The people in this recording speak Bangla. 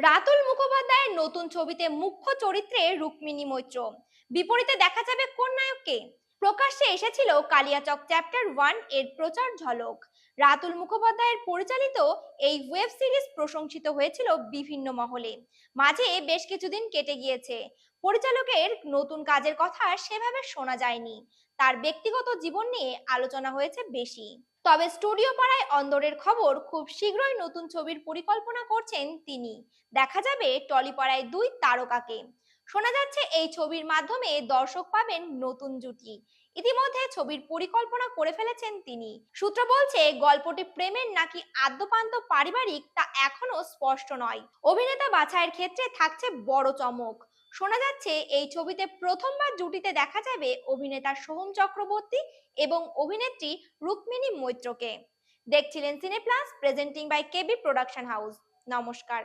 রাতুল মুখোপাধ্যায়ের নতুন ছবিতে মুখ্য চরিত্রে রুক্মিণী মৈত্র, বিপরীতে দেখা যাবে কোন নায়ককে? প্রকাশ্যে এসেছিল কালিয়াচক চ্যাপ্টার 1 এর প্রচার ঝলক। রাতুল মুখোপাধ্যায়ের পরিচালিত এই ওয়েব সিরিজ প্রশংসিত হয়েছিল বিভিন্ন মহলে। মাঝে বেশ কিছুদিন কেটে গিয়েছে, পরিচালকের নতুন কাজের কথা সেভাবে শোনা যায়নি। তার ব্যক্তিগত জীবন নিয়ে আলোচনা হয়েছে বেশি। তবে স্টুডিও পাড়ায় অন্দরের খবর, খুব শীঘ্রই নতুন ছবির পরিকল্পনা করছেন তিনি। দেখা যাবে টলিপাড়ায় দুই তারকাকে। শোনা যাচ্ছে এই ছবির মাধ্যমে দর্শক পাবেন নতুন জুটি। ইতিমধ্যে ছবির পরিকল্পনা করে ফেলেছেন তিনি। সূত্র বলছে গল্পটি প্রেমের নাকি আদ্যপান্ত পারিবারিক তা এখনো স্পষ্ট নয়। অভিনেতা বাছাইয়ের ক্ষেত্রে থাকছে বড় চমক। শোনা যাচ্ছে এই ছবিতে প্রথমবার জুটিতে দেখা যাবে অভিনেতা সোহম চক্রবর্তী এবং অভিনেত্রী রুক্মিণী মৈত্রকে। দেখছিলেন cine plus, presenting by KB production house. নমস্কার।